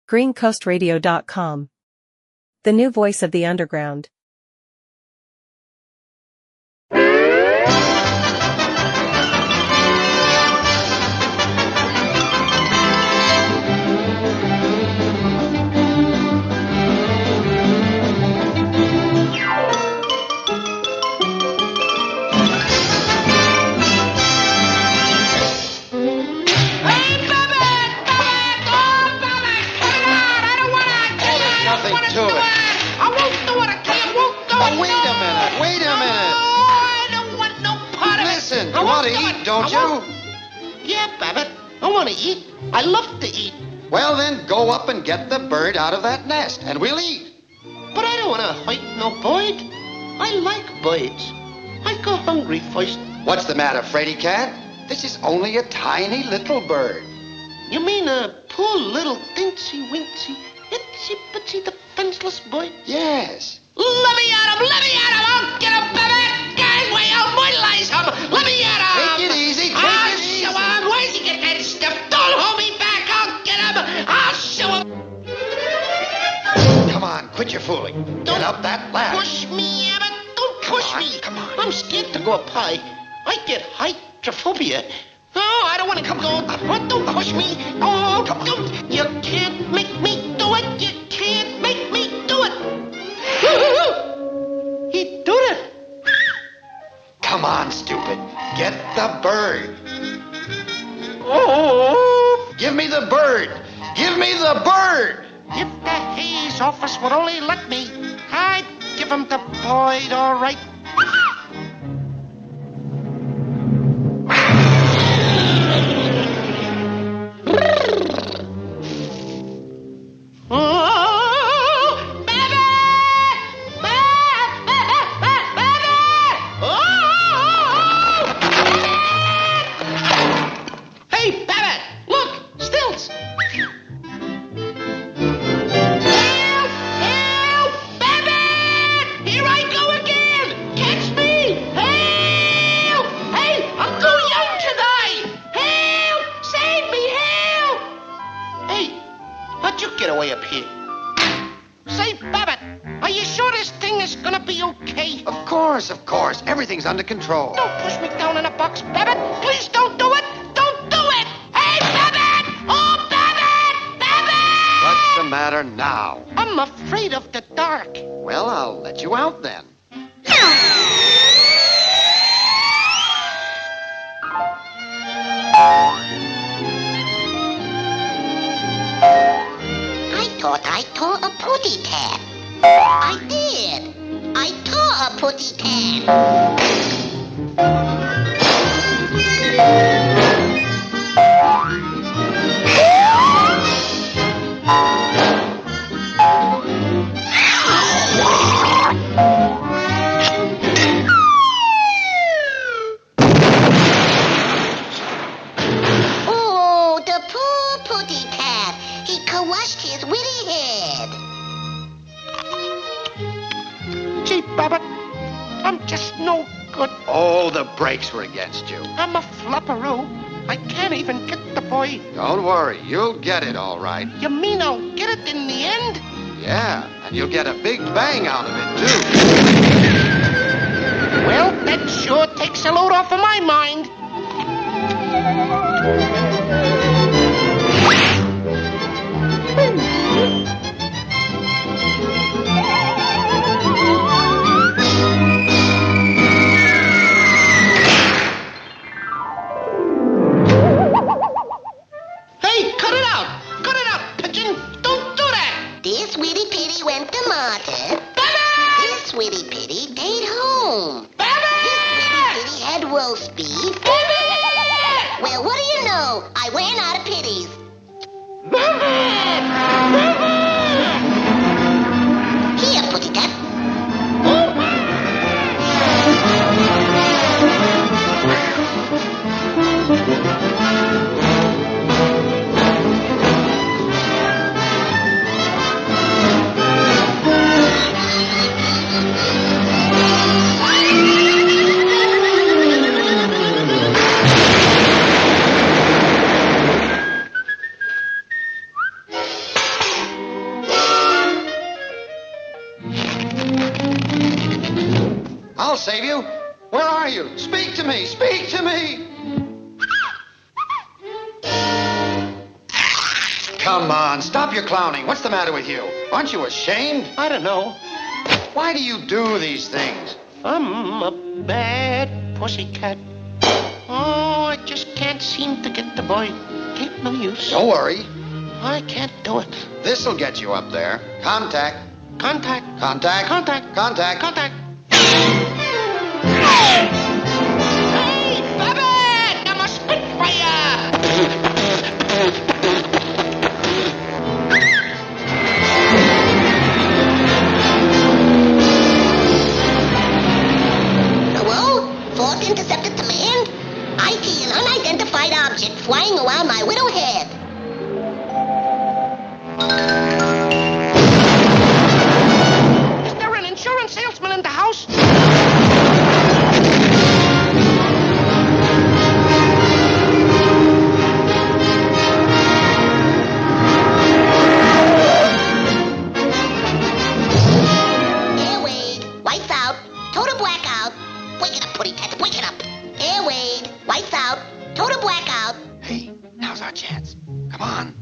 greencoastradio.com. The new voice of the underground. You want to eat, don't you? Yeah, Babbit. I want to eat. I love to eat. Well, then go up and get the bird out of that nest, and we'll eat. But I don't want to hurt no bird. I like birds. I go hungry first. What's the matter, Freddy Cat? This is only a tiny little bird. You mean a poor little dincy-wincy, itsy-bitsy defenseless bird? Yes. Let me at him! Let me at him! I'll get him, Babbit! Gangway, I'll mortalize him! Let me at him! Take it easy, take it easy. Show him! Where's he get that stuff? Don't hold me back! I'll get him! I'll show him! Come on, quit your fooling. Get up that ladder. Push me, Abbott! Don't push me! Come on. I'm scared to go up high. I get hydrophobia. Oh, I don't want to come down. Oh, don't push me. Oh, don't. You can't make me do it. You can't make me do it. He did it. Come on, stupid. Get the bird. Oh. Give me the bird. Give me the bird. If the Hayes office would only let me, I'd give him the bird, all right. Of course. Everything's under control. Don't push me down in a box, Babbit. Please don't do it. Don't do it. Hey, Babbit! Oh, Babbit! Babbit! What's the matter now? I'm afraid of the dark. Well, I'll let you out then. I thought I tore a putty cat. I did. I tore a putty cat. Oh, the poor putty cat. He crushed his witty head. Gee, Babbit, I'm just no good. Oh, the brakes were against you. I'm a flopperoo. I can't even get the boy. Don't worry, you'll get it all right. You mean I'll get it in the end? Yeah, and you'll get a big bang out of it, too. Well, that sure takes a load off of my mind. Hey, cut it out! Cut it out, pigeon! Don't do that! This witty pitty went to martyr. Babbit! This witty pitty stayed home. Babbit! This witty pitty had roast beef. Babbit! Well, what do you know? I ran out of pitties. Babbit! Babbit! Here, putty cat. I'll save you. Where are you? Speak to me. Speak to me. Come on, stop your clowning. What's the matter with you? Aren't you ashamed? I don't know. Why do you do these things? I'm a bad pussycat. Oh, I just can't seem to get the boy. Ain't no use. Don't worry. I can't do it. This'll get you up there. Contact. Contact. Contact. Contact. Contact. Contact. Hey, Babbit! I'm a Spitfire! Hello? Fourth Interceptor Command? I see an unidentified object flying around my widow head. Is there an insurance salesman in the house? Airwade, lights out, total blackout. Wake it up, Putty Tats, wake it up. Airwade, lights out, total blackout. Hey, now's our chance. Come on.